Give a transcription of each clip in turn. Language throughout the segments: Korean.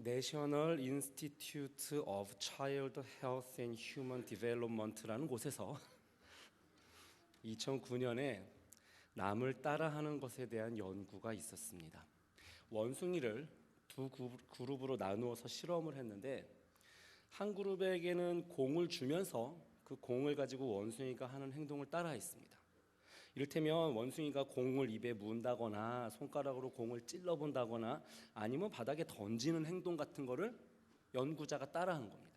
National Institute of Child Health and Human Development라는 곳에서 2009년에 남을 따라하는 것에 대한 연구가 있었습니다. 원숭이를 두 그룹으로 나누어서 실험을 했는데, 한 그룹에게는 공을 주면서 그 공을 가지고 원숭이가 하는 행동을 따라했습니다. 이를테면 원숭이가 공을 입에 문다거나 손가락으로 공을 찔러본다거나 아니면 바닥에 던지는 행동 같은 거를 연구자가 따라한 겁니다.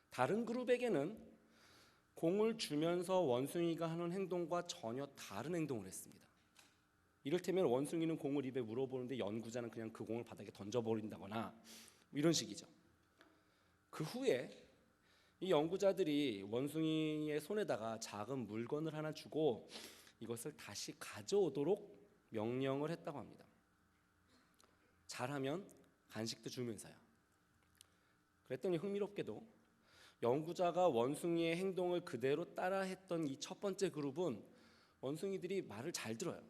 다른 그룹에게는 공을 주면서 원숭이가 하는 행동과 전혀 다른 행동을 했습니다. 이를테면 원숭이는 공을 입에 물어보는데 연구자는 그냥 그 공을 바닥에 던져버린다거나 이런 식이죠. 그 후에 이 연구자들이 원숭이의 손에다가 작은 물건을 하나 주고 이것을 다시 가져오도록 명령을 했다고 합니다. 잘하면 간식도 주면서요. 그랬더니 흥미롭게도 연구자가 원숭이의 행동을 그대로 따라했던 이 첫 번째 그룹은 원숭이들이 말을 잘 들어요.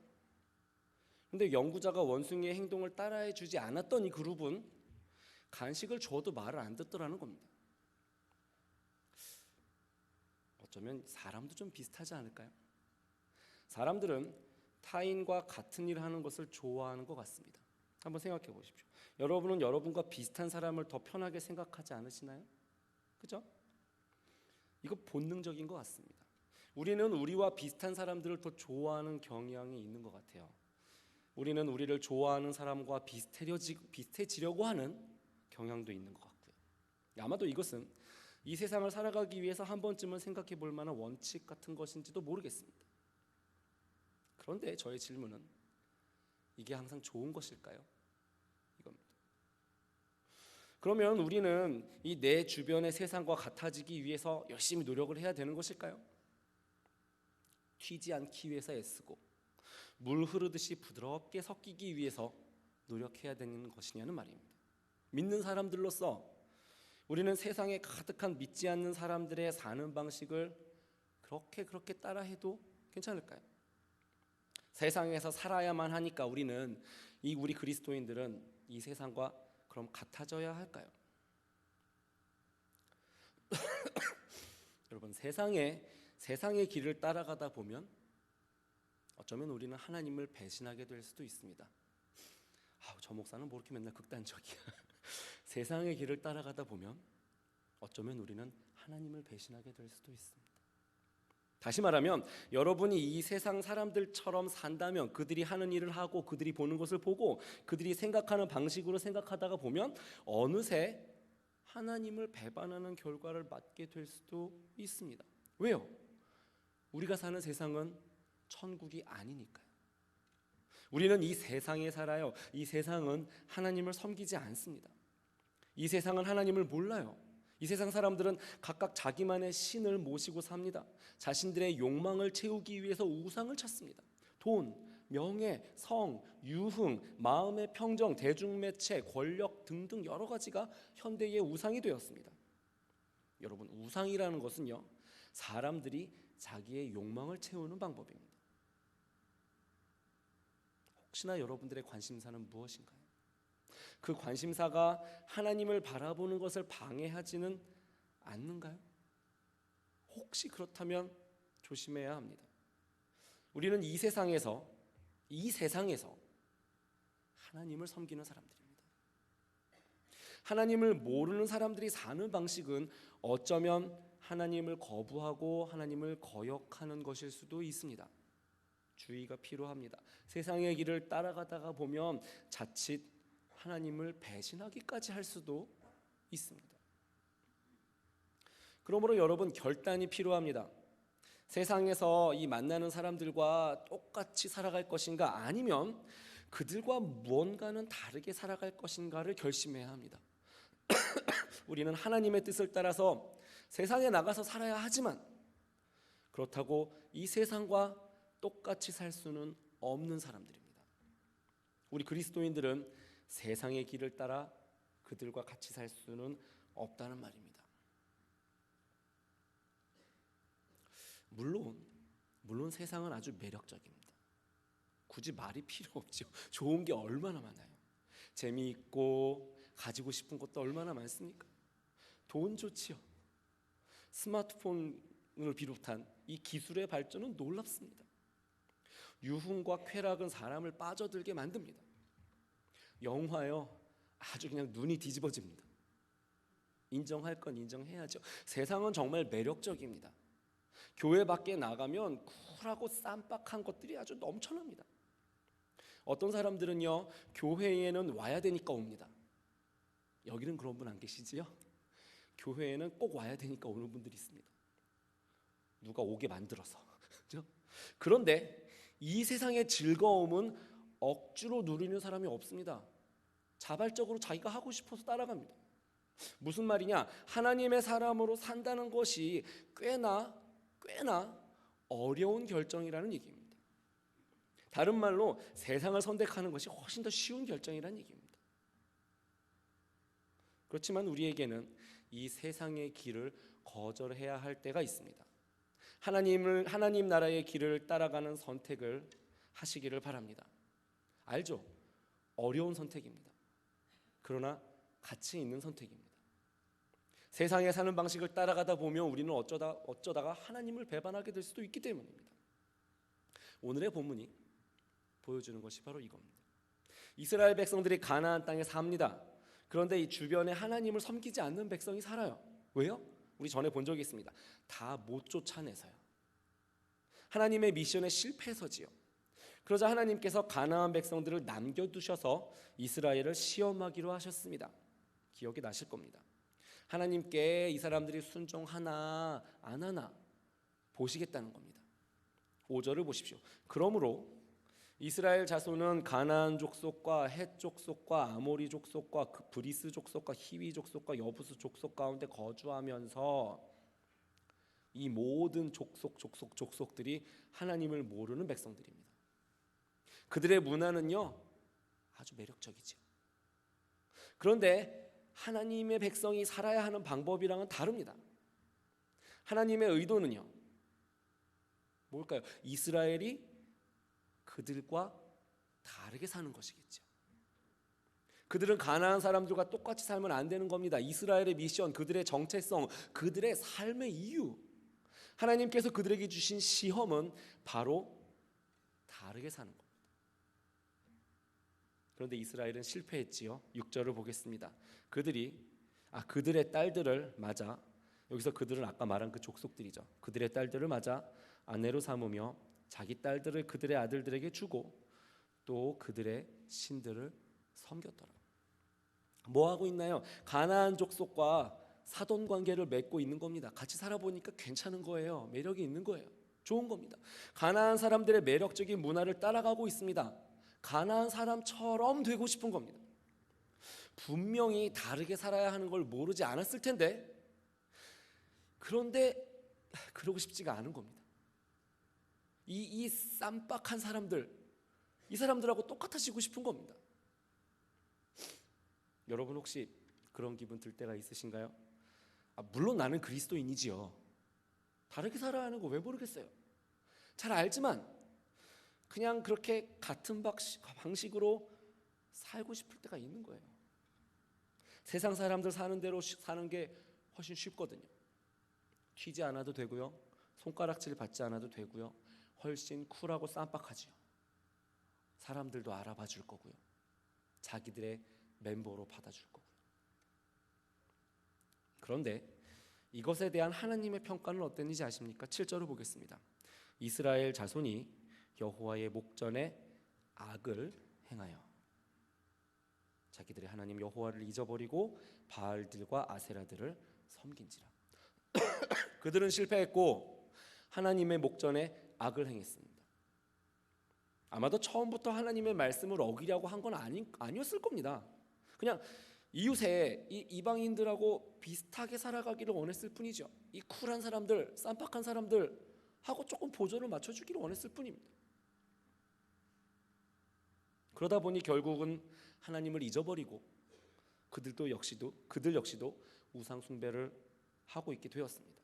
근데 연구자가 원숭이의 행동을 따라해 주지 않았던 이 그룹은 간식을 줘도 말을 안 듣더라는 겁니다. 어쩌면 사람도 좀 비슷하지 않을까요? 사람들은 타인과 같은 일을 하는 것을 좋아하는 것 같습니다. 한번 생각해 보십시오. 여러분은 여러분과 비슷한 사람을 더 편하게 생각하지 않으시나요? 그죠? 이거 본능적인 것 같습니다. 우리는 우리와 비슷한 사람들을 더 좋아하는 경향이 있는 것 같아요. 우리는 우리를 좋아하는 사람과 비슷해지려고 하는 경향도 있는 것 같고요. 아마도 이것은 이 세상을 살아가기 위해서 한 번쯤은 생각해 볼 만한 원칙 같은 것인지도 모르겠습니다. 그런데 저의 질문은 이게 항상 좋은 것일까요? 이겁니다. 그러면 우리는 이 내 주변의 세상과 같아지기 위해서 열심히 노력을 해야 되는 것일까요? 튀지 않기 위해서 애쓰고 물 흐르듯이 부드럽게 섞이기 위해서 노력해야 되는 것이냐는 말입니다. 믿는 사람들로서 우리는 세상에 가득한 믿지 않는 사람들의 사는 방식을 그렇게 따라해도 괜찮을까요? 세상에서 살아야만 하니까 우리 그리스도인들은 이 세상과 그럼 같아져야 할까요? 여러분, 세상의 길을 따라가다 보면 어쩌면 우리는 하나님을 배신하게 될 수도 있습니다. 저 목사는 뭐 이렇게 맨날 극단적이야. 세상의 길을 따라가다 보면 어쩌면 우리는 하나님을 배신하게 될 수도 있습니다. 다시 말하면 여러분이 이 세상 사람들처럼 산다면, 그들이 하는 일을 하고 그들이 보는 것을 보고 그들이 생각하는 방식으로 생각하다가 보면 어느새 하나님을 배반하는 결과를 맞게 될 수도 있습니다. 왜요? 우리가 사는 세상은 천국이 아니니까요. 우리는 이 세상에 살아요. 이 세상은 하나님을 섬기지 않습니다. 이 세상은 하나님을 몰라요. 이 세상 사람들은 각각 자기만의 신을 모시고 삽니다. 자신들의 욕망을 채우기 위해서 우상을 찾습니다. 돈, 명예, 성, 유흥, 마음의 평정, 대중매체, 권력 등등 여러 가지가 현대의 우상이 되었습니다. 여러분, 우상이라는 것은요, 사람들이 자기의 욕망을 채우는 방법입니다. 혹시나 여러분들의 관심사는 무엇인가요? 그 관심사가 하나님을 바라보는 것을 방해하지는 않는가요? 혹시 그렇다면 조심해야 합니다. 우리는 이 세상에서 하나님을 섬기는 사람들입니다. 하나님을 모르는 사람들이 사는 방식은 어쩌면 하나님을 거부하고 하나님을 거역하는 것일 수도 있습니다. 주의가 필요합니다. 세상의 길을 따라가다가 보면 자칫 하나님을 배신하기까지 할 수도 있습니다. 그러므로 여러분, 결단이 필요합니다. 세상에서 이 만나는 사람들과 똑같이 살아갈 것인가, 아니면 그들과 무언가는 다르게 살아갈 것인가를 결심해야 합니다. 우리는 하나님의 뜻을 따라서 세상에 나가서 살아야 하지만 그렇다고 이 세상과 똑같이 살 수는 없는 사람들입니다. 우리 그리스도인들은 세상의 길을 따라 그들과 같이 살 수는 없다는 말입니다. 물론 세상은 아주 매력적입니다. 굳이 말이 필요 없죠. 좋은 게 얼마나 많아요. 재미있고 가지고 싶은 것도 얼마나 많습니까? 돈 좋지요. 스마트폰을 비롯한 이 기술의 발전은 놀랍습니다. 유흥과 쾌락은 사람을 빠져들게 만듭니다. 영화요, 아주 그냥 눈이 뒤집어집니다. 인정할 건 인정해야죠. 세상은 정말 매력적입니다. 교회 밖에 나가면 쿨하고 쌈박한 것들이 아주 넘쳐납니다. 어떤 사람들은요, 교회에는 와야 되니까 옵니다. 여기는 그런 분 안 계시지요? 교회에는 꼭 와야 되니까 오는 분들이 있습니다. 누가 오게 만들어서. 그렇죠? 그런데 이 세상의 즐거움은 억지로 누리는 사람이 없습니다. 자발적으로 자기가 하고 싶어서 따라갑니다. 무슨 말이냐? 하나님의 사람으로 산다는 것이 꽤나 어려운 결정이라는 얘기입니다. 다른 말로 세상을 선택하는 것이 훨씬 더 쉬운 결정이라는 얘기입니다. 그렇지만 우리에게는 이 세상의 길을 거절해야 할 때가 있습니다. 하나님 나라의 길을 따라가는 선택을 하시기를 바랍니다. 알죠? 어려운 선택입니다. 그러나 가치 있는 선택입니다. 세상에 사는 방식을 따라가다 보면 우리는 어쩌다가 하나님을 배반하게 될 수도 있기 때문입니다. 오늘의 본문이 보여주는 것이 바로 이겁니다. 이스라엘 백성들이 가나안 땅에 삽니다. 그런데 이 주변에 하나님을 섬기지 않는 백성이 살아요. 왜요? 우리 전에 본 적이 있습니다. 다 못 쫓아내서요. 하나님의 미션에 실패해서지요. 그러자 하나님께서 가나안 백성들을 남겨두셔서 이스라엘을 시험하기로 하셨습니다. 기억이 나실 겁니다. 하나님께 이 사람들이 순종하나 안 하나 보시겠다는 겁니다. 5절을 보십시오. 그러므로 이스라엘 자손은 가나안 족속과 헷 족속과 아모리 족속과 브리스 족속과 히위 족속과 여부스 족속 가운데 거주하면서 이 모든 족속들이 하나님을 모르는 백성들입니다. 그들의 문화는요, 아주 매력적이죠. 그런데 하나님의 백성이 살아야 하는 방법이랑은 다릅니다. 하나님의 의도는요, 뭘까요? 이스라엘이 그들과 다르게 사는 것이겠죠. 그들은 가나안 사람들과 똑같이 살면 안 되는 겁니다. 이스라엘의 미션, 그들의 정체성, 그들의 삶의 이유, 하나님께서 그들에게 주신 시험은 바로 다르게 사는 겁니다. 그런데 이스라엘은 실패했지요. 6절을 보겠습니다. 그들의 딸들을 맞아, 여기서 그들은 아까 말한 그 족속들이죠. 그들의 딸들을 맞아 아내로 삼으며 자기 딸들을 그들의 아들들에게 주고 또 그들의 신들을 섬겼더라. 뭐 하고 있나요? 가나안 족속과 사돈 관계를 맺고 있는 겁니다. 같이 살아보니까 괜찮은 거예요. 매력이 있는 거예요. 좋은 겁니다. 가나안 사람들의 매력적인 문화를 따라가고 있습니다. 가나안 사람처럼 되고 싶은 겁니다. 분명히 다르게 살아야 하는 걸 모르지 않았을 텐데, 그런데 그러고 싶지가 않은 겁니다. 이 쌈박한 사람들, 이 사람들하고 똑같아지고 싶은 겁니다. 여러분 혹시 그런 기분 들 때가 있으신가요? 물론 나는 그리스도인이지요. 다르게 살아야 하는 거 왜 모르겠어요. 잘 알지만 그냥 그렇게 같은 방식으로 살고 싶을 때가 있는 거예요. 세상 사람들 사는 대로 사는 게 훨씬 쉽거든요. 튀지 않아도 되고요. 손가락질 받지 않아도 되고요. 훨씬 쿨하고 쌈박하지요. 사람들도 알아봐 줄 거고요. 자기들의 멤버로 받아줄 거고요. 그런데 이것에 대한 하나님의 평가는 어땠는지 아십니까? 7절을 보겠습니다. 이스라엘 자손이 여호와의 목전에 악을 행하여 자기들의 하나님 여호와를 잊어버리고 바알들과 아세라들을 섬긴지라. 그들은 실패했고 하나님의 목전에 악을 행했습니다. 아마도 처음부터 하나님의 말씀을 어기려고 한 건 아니었을 겁니다. 그냥 이웃에 이 이방인들하고 비슷하게 살아가기를 원했을 뿐이죠. 이 쿨한 사람들, 쌈박한 사람들하고 조금 보조를 맞춰주기를 원했을 뿐입니다. 그러다 보니 결국은 하나님을 잊어버리고 그들 역시도 우상 숭배를 하고 있게 되었습니다.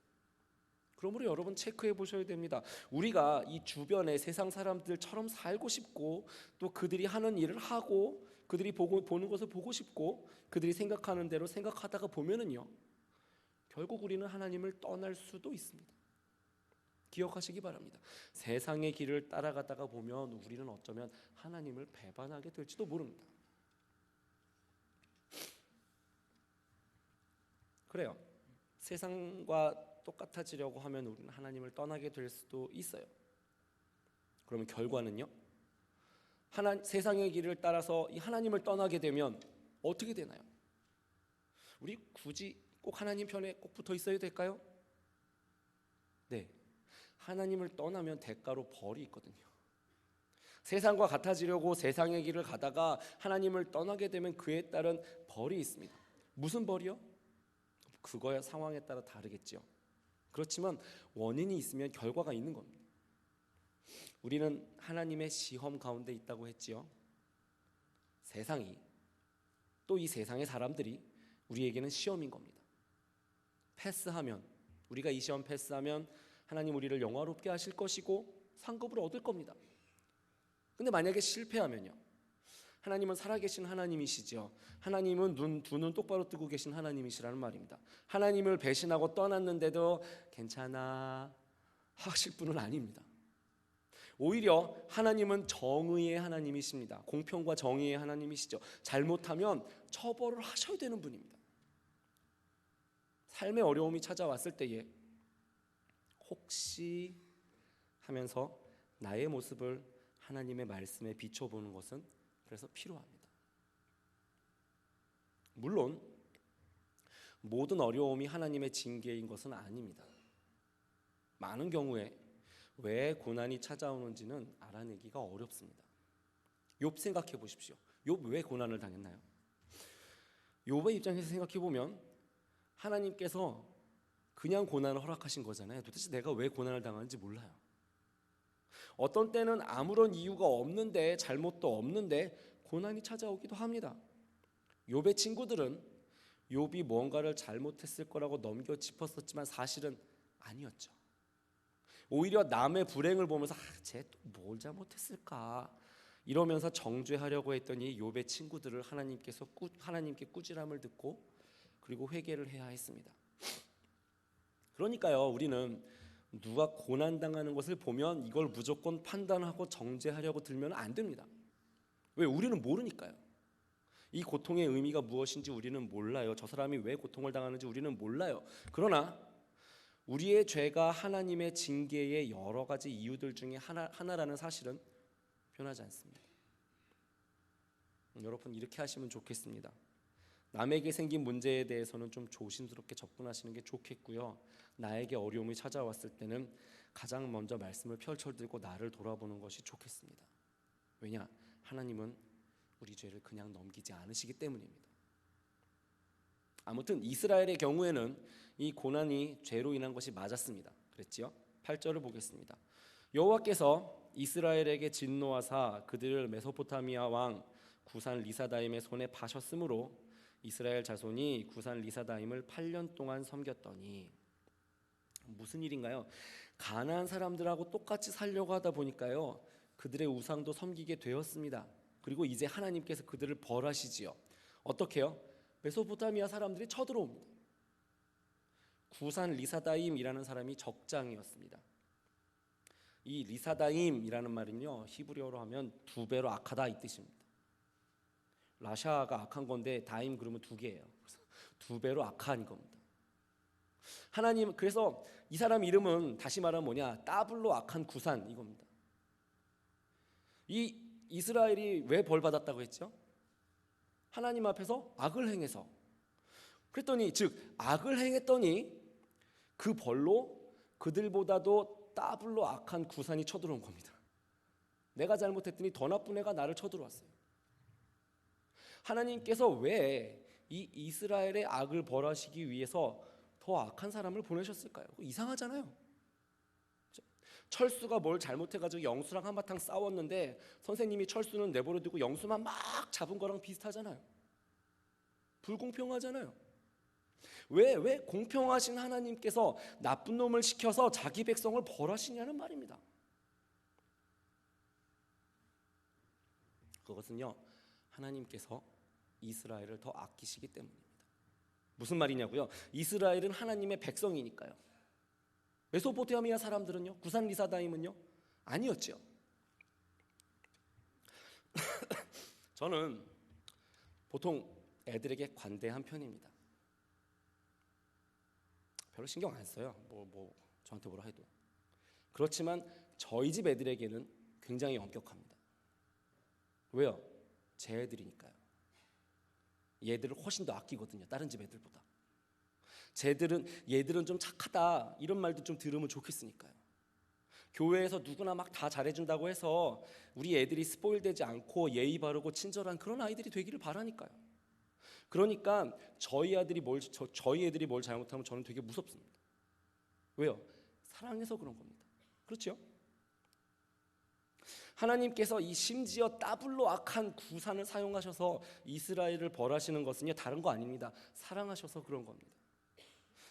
그러므로 여러분 체크해 보셔야 됩니다. 우리가 이 주변의 세상 사람들처럼 살고 싶고 또 그들이 하는 일을 하고 그들이 보는 것을 보고 싶고 그들이 생각하는 대로 생각하다가 보면은요, 결국 우리는 하나님을 떠날 수도 있습니다. 기억하시기 바랍니다. 세상의 길을 따라가다가 보면 우리는 어쩌면 하나님을 배반하게 될지도 모릅니다. 그래요. 세상과 똑같아지려고 하면 우리는 하나님을 떠나게 될 수도 있어요. 그러면 결과는요? 세상의 길을 따라서 이 하나님을 떠나게 되면 어떻게 되나요? 우리 굳이 꼭 하나님 편에 꼭 붙어 있어야 될까요? 네. 하나님을 떠나면 대가로 벌이 있거든요. 세상과 같아지려고 세상의 길을 가다가 하나님을 떠나게 되면 그에 따른 벌이 있습니다. 무슨 벌이요? 그거야 상황에 따라 다르겠죠. 그렇지만 원인이 있으면 결과가 있는 겁니다. 우리는 하나님의 시험 가운데 있다고 했지요. 세상이, 또 이 세상의 사람들이 우리에게는 시험인 겁니다. 패스하면, 우리가 이 시험 패스하면 하나님 우리를 영화롭게 하실 것이고 상급을 얻을 겁니다. 근데 만약에 실패하면요, 하나님은 살아계신 하나님이시죠. 하나님은 두 눈 똑바로 뜨고 계신 하나님이시라는 말입니다. 하나님을 배신하고 떠났는데도 괜찮아 하실 분은 아닙니다. 오히려 하나님은 정의의 하나님이십니다. 공평과 정의의 하나님이시죠. 잘못하면 처벌을 하셔야 되는 분입니다. 삶의 어려움이 찾아왔을 때에 혹시 하면서 나의 모습을 하나님의 말씀에 비춰보는 것은 그래서 필요합니다. 물론 모든 어려움이 하나님의 징계인 것은 아닙니다. 많은 경우에 왜 고난이 찾아오는지는 알아내기가 어렵습니다. 욥 생각해 보십시오. 욥 왜 고난을 당했나요? 욥의 입장에서 생각해 보면 하나님께서 그냥 고난을 허락하신 거잖아요. 도대체 내가 왜 고난을 당하는지 몰라요. 어떤 때는 아무런 이유가 없는데, 잘못도 없는데 고난이 찾아오기도 합니다. 욥의 친구들은 욥이 뭔가를 잘못했을 거라고 넘겨 짚었었지만 사실은 아니었죠. 오히려 남의 불행을 보면서 쟤 또 뭘 잘못했을까 이러면서 정죄하려고 했더니 욥의 친구들을 하나님께 꾸지람을 듣고 그리고 회개를 해야 했습니다. 그러니까요, 우리는 누가 고난당하는 것을 보면 이걸 무조건 판단하고 정죄하려고 들면 안 됩니다. 왜? 우리는 모르니까요. 이 고통의 의미가 무엇인지 우리는 몰라요. 저 사람이 왜 고통을 당하는지 우리는 몰라요. 그러나 우리의 죄가 하나님의 징계의 여러 가지 이유들 중에 하나라는 사실은 변하지 않습니다. 여러분, 이렇게 하시면 좋겠습니다. 남에게 생긴 문제에 대해서는 좀 조심스럽게 접근하시는 게 좋겠고요. 나에게 어려움이 찾아왔을 때는 가장 먼저 말씀을 펼쳐들고 나를 돌아보는 것이 좋겠습니다. 왜냐? 하나님은 우리 죄를 그냥 넘기지 않으시기 때문입니다. 아무튼 이스라엘의 경우에는 이 고난이 죄로 인한 것이 맞았습니다. 그랬지요? 8절을 보겠습니다. 여호와께서 이스라엘에게 진노하사 그들을 메소포타미아 왕 구산 리사다임의 손에 파셨으므로 이스라엘 자손이 구산 리사다임을 8년 동안 섬겼더니, 무슨 일인가요? 가나안 사람들하고 똑같이 살려고 하다 보니까요, 그들의 우상도 섬기게 되었습니다. 그리고 이제 하나님께서 그들을 벌하시지요. 어떻게요? 메소포타미아 사람들이 쳐들어옵니다. 구산 리사다임이라는 사람이 적장이었습니다. 이 리사다임이라는 말은요, 히브리어로 하면 두 배로 악하다 이 뜻입니다. 라샤가 악한 건데 다임 그러면 두 개예요. 그래서 두 배로 악한 겁니다. 하나님, 그래서 이 사람 이름은 다시 말하면 뭐냐? 따블로 악한 구산 이겁니다. 이 이스라엘이 왜 벌 받았다고 했죠? 하나님 앞에서 악을 행해서. 그랬더니, 즉 악을 행했더니 그 벌로 그들보다도 따블로 악한 구산이 쳐들어온 겁니다. 내가 잘못했더니 더 나쁜 애가 나를 쳐들어왔어요. 하나님께서 왜 이 이스라엘의 악을 벌하시기 위해서 더 악한 사람을 보내셨을까요? 이상하잖아요. 철수가 뭘 잘못해가지고 영수랑 한바탕 싸웠는데 선생님이 철수는 내버려두고 영수만 막 잡은 거랑 비슷하잖아요. 불공평하잖아요. 왜 공평하신 하나님께서 나쁜 놈을 시켜서 자기 백성을 벌하시냐는 말입니다. 그것은요, 하나님께서 이스라엘을 더 아끼시기 때문입니다. 무슨 말이냐고요? 이스라엘은 하나님의 백성이니까요. 메소포타미아 사람들은요? 구산 리사다임은요? 아니었죠. 저는 보통 애들에게 관대한 편입니다. 별로 신경 안 써요. 저한테 뭐라 해도. 그렇지만 저희 집 애들에게는 굉장히 엄격합니다. 왜요? 제 애들이니까요. 얘들을 훨씬 더 아끼거든요. 다른 집 애들보다. 얘들은 좀 착하다 이런 말도 좀 들으면 좋겠으니까요. 교회에서 누구나 막 다 잘해준다고 해서 우리 애들이 스포일되지 않고 예의 바르고 친절한 그런 아이들이 되기를 바라니까요. 그러니까 저희 애들이 뭘 잘못하면 저는 되게 무섭습니다. 왜요? 사랑해서 그런 겁니다. 그렇죠? 하나님께서 이 심지어 더블로 악한 구산을 사용하셔서 이스라엘을 벌하시는 것은요 다른 거 아닙니다. 사랑하셔서 그런 겁니다.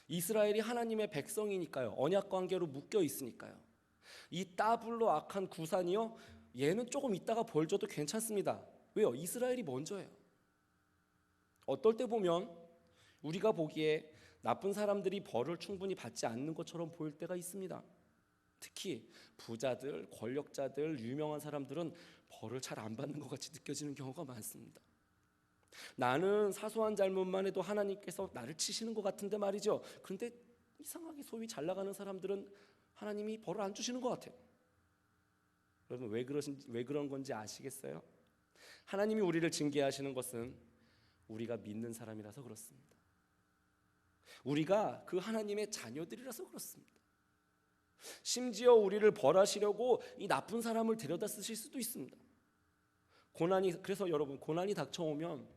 이스라엘이 하나님의 백성이니까요. 언약 관계로 묶여 있으니까요. 이 더블로 악한 구산이요 얘는 조금 있다가 벌 줘도 괜찮습니다. 왜요? 이스라엘이 먼저예요. 어떨 때 보면 우리가 보기에 나쁜 사람들이 벌을 충분히 받지 않는 것처럼 보일 때가 있습니다. 특히 부자들, 권력자들, 유명한 사람들은 벌을 잘 안 받는 것 같이 느껴지는 경우가 많습니다. 나는 사소한 잘못만 해도 하나님께서 나를 치시는 것 같은데 말이죠. 그런데 이상하게 소위 잘 나가는 사람들은 하나님이 벌을 안 주시는 것 같아요. 여러분 왜 그런 건지 아시겠어요? 하나님이 우리를 징계하시는 것은 우리가 믿는 사람이라서 그렇습니다. 우리가 그 하나님의 자녀들이라서 그렇습니다. 심지어 우리를 벌하시려고 이 나쁜 사람을 데려다 쓰실 수도 있습니다. 그래서 여러분 고난이 닥쳐오면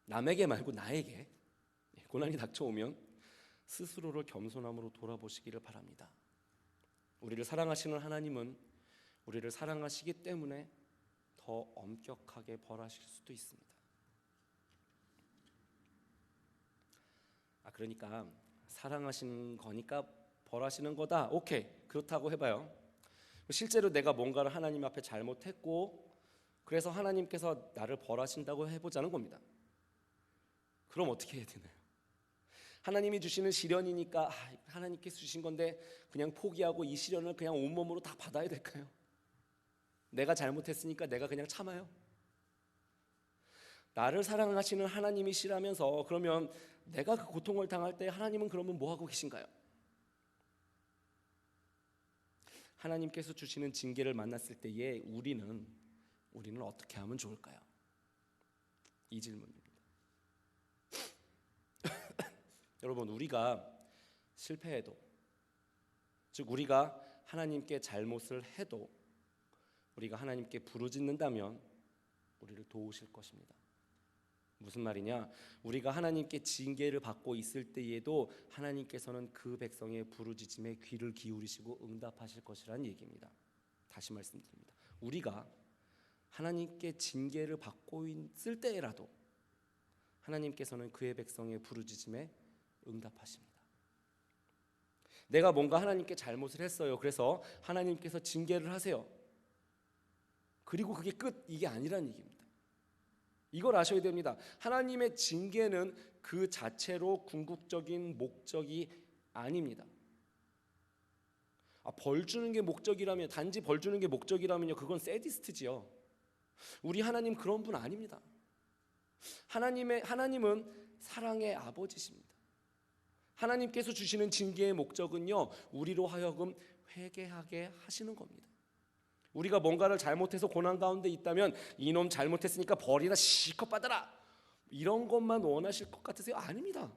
남에게 말고 나에게 고난이 닥쳐오면 스스로를 겸손함으로 돌아보시기를 바랍니다. 우리를 사랑하시는 하나님은 우리를 사랑하시기 때문에 더 엄격하게 벌하실 수도 있습니다. 그러니까 사랑하시는 거니까 벌하시는 거다. 오케이, 그렇다고 해봐요. 실제로 내가 뭔가를 하나님 앞에 잘못했고 그래서 하나님께서 나를 벌하신다고 해보자는 겁니다. 그럼 어떻게 해야 되나요? 하나님이 주시는 시련이니까 하나님께서 주신 건데 그냥 포기하고 이 시련을 그냥 온몸으로 다 받아야 될까요? 내가 잘못했으니까 내가 그냥 참아요? 나를 사랑하시는 하나님이시라면서 그러면 내가 그 고통을 당할 때 하나님은 그러면 뭐 하고 계신가요? 하나님께서 주시는 징계를 만났을 때에 우리는 어떻게 하면 좋을까요? 이 질문입니다. 여러분 우리가 실패해도 즉 우리가 하나님께 잘못을 해도 우리가 하나님께 부르짖는다면 우리를 도우실 것입니다. 무슨 말이냐? 우리가 하나님께 징계를 받고 있을 때에도 하나님께서는 그 백성의 부르짖음에 귀를 기울이시고 응답하실 것이라는 얘기입니다. 다시 말씀드립니다. 우리가 하나님께 징계를 받고 있을 때라도 하나님께서는 그의 백성의 부르짖음에 응답하십니다. 내가 뭔가 하나님께 잘못을 했어요. 그래서 하나님께서 징계를 하세요. 그리고 그게 끝, 이게 아니란 얘기입니다. 이걸 아셔야 됩니다. 하나님의 징계는 그 자체로 궁극적인 목적이 아닙니다. 벌 주는 게 목적이라면, 단지 벌 주는 게 목적이라면요, 그건 세디스트지요. 우리 하나님 그런 분 아닙니다. 하나님은 사랑의 아버지십니다. 하나님께서 주시는 징계의 목적은요, 우리로 하여금 회개하게 하시는 겁니다. 우리가 뭔가를 잘못해서 고난 가운데 있다면 이놈 잘못했으니까 벌이나 실컷 받아라, 이런 것만 원하실 것 같으세요? 아닙니다.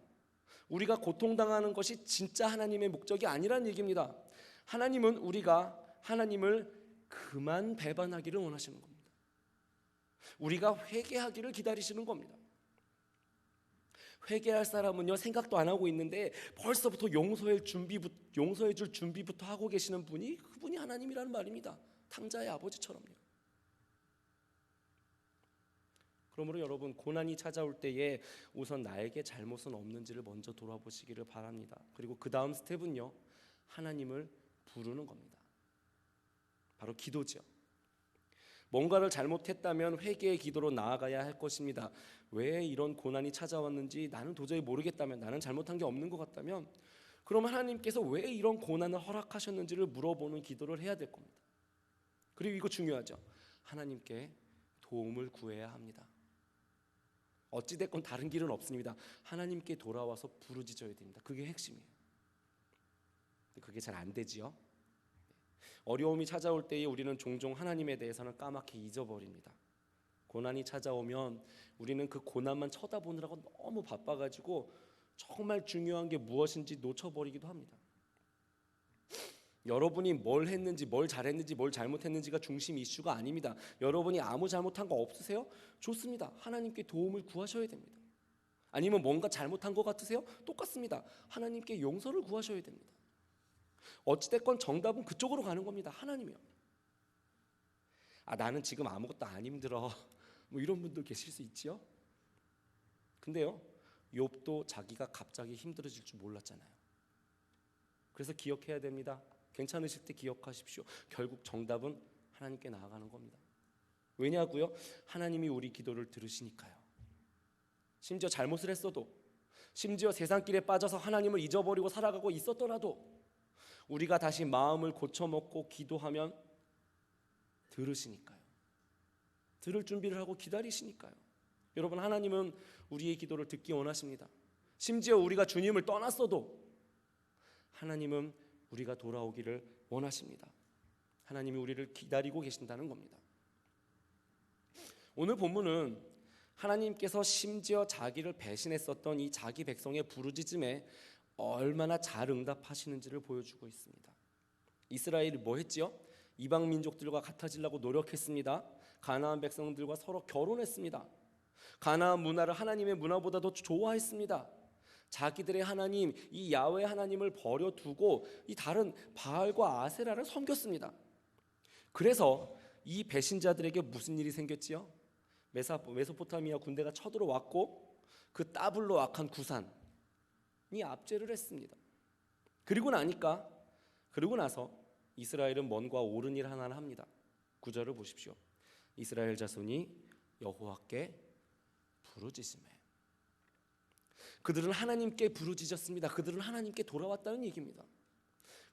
우리가 고통당하는 것이 진짜 하나님의 목적이 아니란 얘기입니다. 하나님은 우리가 하나님을 그만 배반하기를 원하시는 겁니다. 우리가 회개하기를 기다리시는 겁니다. 회개할 사람은요, 생각도 안 하고 있는데 벌써부터 용서해 줄 준비부터 하고 계시는 분이 그분이 하나님이라는 말입니다. 탕자의 아버지처럼요. 그러므로 여러분, 고난이 찾아올 때에 우선 나에게 잘못은 없는지를 먼저 돌아보시기를 바랍니다. 그리고 그 다음 스텝은요, 하나님을 부르는 겁니다. 바로 기도죠. 뭔가를 잘못했다면 회개의 기도로 나아가야 할 것입니다. 왜 이런 고난이 찾아왔는지 나는 도저히 모르겠다면, 나는 잘못한 게 없는 것 같다면, 그럼 하나님께서 왜 이런 고난을 허락하셨는지를 물어보는 기도를 해야 될 겁니다. 그리고 이거 중요하죠. 하나님께 도움을 구해야 합니다. 어찌됐건 다른 길은 없습니다. 하나님께 돌아와서 부르짖어야 됩니다. 그게 핵심이에요. 그게 잘 안 되지요. 어려움이 찾아올 때에 우리는 종종 하나님에 대해서는 까맣게 잊어버립니다. 고난이 찾아오면 우리는 그 고난만 쳐다보느라고 너무 바빠가지고 정말 중요한 게 무엇인지 놓쳐버리기도 합니다. 여러분이 뭘 했는지, 뭘 잘했는지, 뭘 잘못했는지가 중심 이슈가 아닙니다. 여러분이 아무 잘못한 거 없으세요? 좋습니다. 하나님께 도움을 구하셔야 됩니다. 아니면 뭔가 잘못한 것 같으세요? 똑같습니다. 하나님께 용서를 구하셔야 됩니다. 어찌됐건 정답은 그쪽으로 가는 겁니다. 하나님이요. 나는 지금 아무것도 안 힘들어. 뭐 이런 분들 계실 수 있지요. 근데요, 욥도 자기가 갑자기 힘들어질 줄 몰랐잖아요. 그래서 기억해야 됩니다. 괜찮으실 때 기억하십시오. 결국 정답은 하나님께 나아가는 겁니다. 왜냐고요? 하나님이 우리 기도를 들으시니까요. 심지어 잘못을 했어도, 심지어 세상길에 빠져서 하나님을 잊어버리고 살아가고 있었더라도 우리가 다시 마음을 고쳐먹고 기도하면 들으시니까요. 들을 준비를 하고 기다리시니까요. 여러분, 하나님은 우리의 기도를 듣기 원하십니다. 심지어 우리가 주님을 떠났어도 하나님은 우리가 돌아오기를 원하십니다. 하나님이 우리를 기다리고 계신다는 겁니다. 오늘 본문은 하나님께서 심지어 자기를 배신했었던 이 자기 백성의 부르짖음에 얼마나 잘 응답하시는지를 보여주고 있습니다. 이스라엘이 뭐 했지요? 이방 민족들과 같아지려고 노력했습니다. 가나안 백성들과 서로 결혼했습니다. 가나안 문화를 하나님의 문화보다도 좋아했습니다. 자기들의 하나님, 이 야훼 하나님을 버려두고 이 다른 바알과 아세라를 섬겼습니다. 그래서 이 배신자들에게 무슨 일이 생겼지요? 메소포타미아 군대가 쳐들어왔고 그 따블로 악한 구산이 압제를 했습니다. 그리고 나서 이스라엘은 먼과 옳은 일 하나를 합니다. 9절을 보십시오. 이스라엘 자손이 여호와께 부르짖으매. 그들은 하나님께 부르짖었습니다. 그들은 하나님께 돌아왔다는 얘기입니다.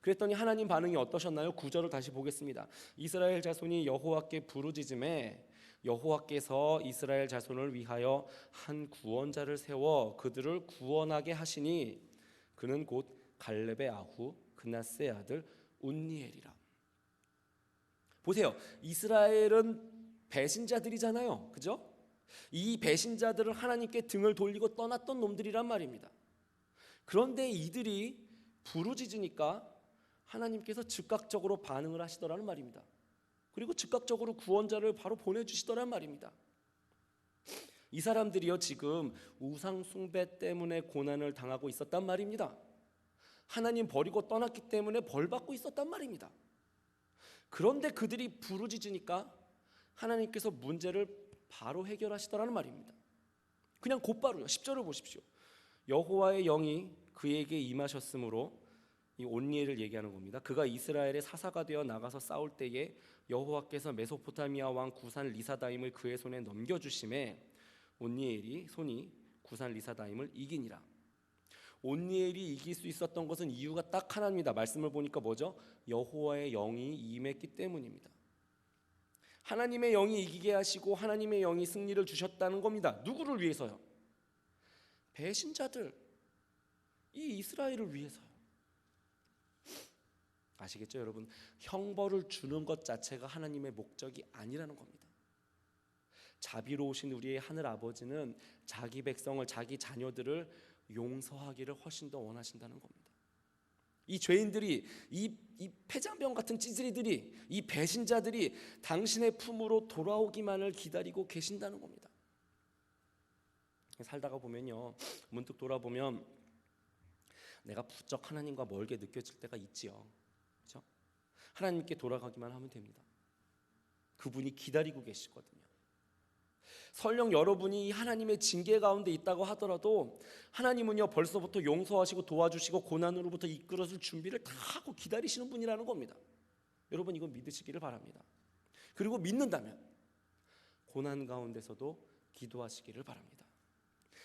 그랬더니 하나님 반응이 어떠셨나요? 9절을 다시 보겠습니다. 이스라엘 자손이 여호와께 부르짖으매 여호와께서 이스라엘 자손을 위하여 한 구원자를 세워 그들을 구원하게 하시니 그는 곧 갈렙의 아후 그나스의 아들 온니엘이라. 보세요. 이스라엘은 배신자들이잖아요. 그죠? 이 배신자들은 하나님께 등을 돌리고 떠났던 놈들이란 말입니다. 그런데 이들이 부르짖으니까 하나님께서 즉각적으로 반응을 하시더라는 말입니다. 그리고 즉각적으로 구원자를 바로 보내주시더란 말입니다. 이 사람들이요, 지금 우상 숭배 때문에 고난을 당하고 있었단 말입니다. 하나님 버리고 떠났기 때문에 벌받고 있었단 말입니다. 그런데 그들이 부르짖으니까 하나님께서 문제를 바로 해결하시더라는 말입니다. 그냥 곧바로요. 10절을 보십시오. 여호와의 영이 그에게 임하셨으므로, 이 온니엘을 얘기하는 겁니다. 그가 이스라엘의 사사가 되어 나가서 싸울 때에 여호와께서 메소포타미아 왕 구산 리사다임을 그의 손에 넘겨주심에 온니엘이 손이 구산 리사다임을 이기니라. 온니엘이 이길 수 있었던 것은 이유가 딱 하나입니다. 말씀을 보니까 뭐죠? 여호와의 영이 임했기 때문입니다. 하나님의 영이 이기게 하시고 하나님의 영이 승리를 주셨다는 겁니다. 누구를 위해서요? 배신자들, 이 이스라엘을 위해서요. 아시겠죠, 여러분? 형벌을 주는 것 자체가 하나님의 목적이 아니라는 겁니다. 자비로우신 우리의 하늘 아버지는 자기 백성을, 자기 자녀들을 용서하기를 훨씬 더 원하신다는 겁니다. 이 죄인들이, 이 폐장병 같은 찌질이들이, 이 배신자들이 당신의 품으로 돌아오기만을 기다리고 계신다는 겁니다. 살다가 보면요, 문득 돌아보면 내가 부쩍 하나님과 멀게 느껴질 때가 있지요. 그렇죠? 하나님께 돌아가기만 하면 됩니다. 그분이 기다리고 계시거든요. 설령 여러분이 이 하나님의 징계 가운데 있다고 하더라도 하나님은요, 벌써부터 용서하시고 도와주시고 고난으로부터 이끌어줄 준비를 다 하고 기다리시는 분이라는 겁니다. 여러분, 이건 믿으시기를 바랍니다. 그리고 믿는다면 고난 가운데서도 기도하시기를 바랍니다.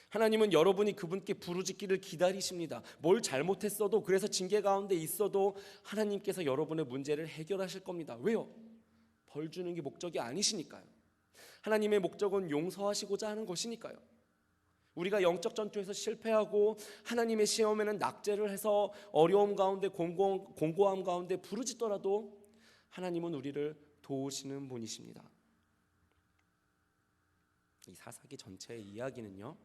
하나님은 여러분이 그분께 부르짖기를 기다리십니다. 뭘 잘못했어도, 그래서 징계 가운데 있어도 하나님께서 여러분의 문제를 해결하실 겁니다. 왜요? 벌 주는 게 목적이 아니시니까요. 하나님의 목적은 용서하시고자 하는 것이니까요. 우리가 영적 전투에서 실패하고 하나님의 시험에는 낙제를 해서 어려움 가운데 공고함 가운데 부르짖더라도 하나님은 우리를 도우시는 분이십니다. 이 사사기 전체의 이야기는요,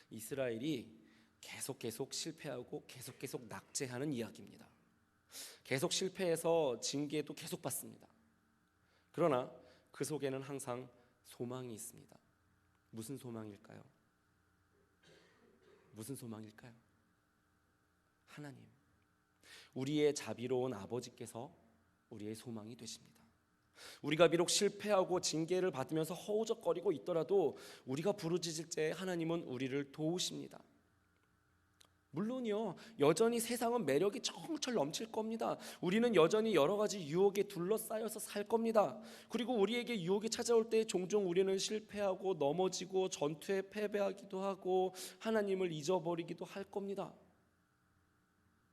이스라엘이 계속 실패하고 계속 낙제하는 이야기입니다. 계속 실패해서 징계도 계속 받습니다. 그러나 그 속에는 항상 소망이 있습니다. 무슨 소망일까요? 무슨 소망일까요? 하나님, 우리의 자비로운 아버지께서 우리의 소망이 되십니다. 우리가 비록 실패하고 징계를 받으면서 허우적거리고 있더라도 우리가 부르짖을 때 하나님은 우리를 도우십니다. 물론요, 여전히 세상은 매력이 철철 넘칠 겁니다. 우리는 여전히 여러 가지 유혹에 둘러싸여서 살 겁니다. 그리고 우리에게 유혹이 찾아올 때 종종 우리는 실패하고 넘어지고 전투에 패배하기도 하고 하나님을 잊어버리기도 할 겁니다.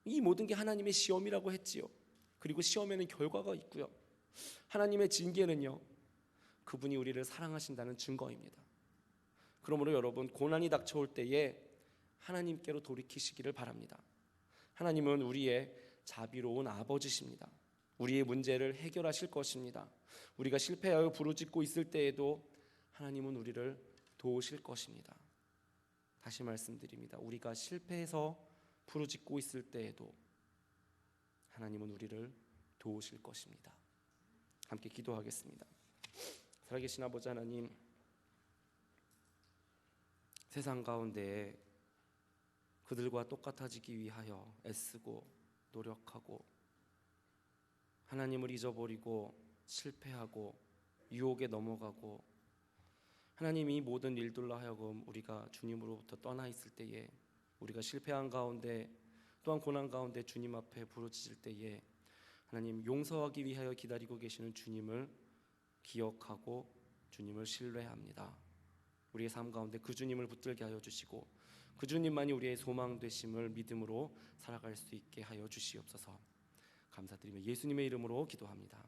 이 모든 게 하나님의 시험이라고 했지요. 그리고 시험에는 결과가 있고요. 하나님의 징계는요, 그분이 우리를 사랑하신다는 증거입니다. 그러므로 여러분, 고난이 닥쳐올 때에 하나님께로 돌이키시기를 바랍니다. 하나님은 우리의 자비로운 아버지십니다. 우리의 문제를 해결하실 것입니다. 우리가 실패하여 부르짖고 있을 때에도 하나님은 우리를 도우실 것입니다. 다시 말씀드립니다. 우리가 실패해서 부르짖고 있을 때에도 하나님은 우리를 도우실 것입니다. 함께 기도하겠습니다. 살아계신 아버지 하나님, 세상 가운데 그들과 똑같아지기 위하여 애쓰고 노력하고 하나님을 잊어버리고 실패하고 유혹에 넘어가고 하나님, 이 모든 일들로 하여금 우리가 주님으로부터 떠나 있을 때에, 우리가 실패한 가운데 또한 고난 가운데 주님 앞에 부르짖을 때에 하나님, 용서하기 위하여 기다리고 계시는 주님을 기억하고 주님을 신뢰합니다. 우리의 삶 가운데 그 주님을 붙들게 하여 주시고 그 주님만이 우리의 소망 되심을 믿음으로 살아갈 수 있게 하여 주시옵소서. 감사드리며 예수님의 이름으로 기도합니다.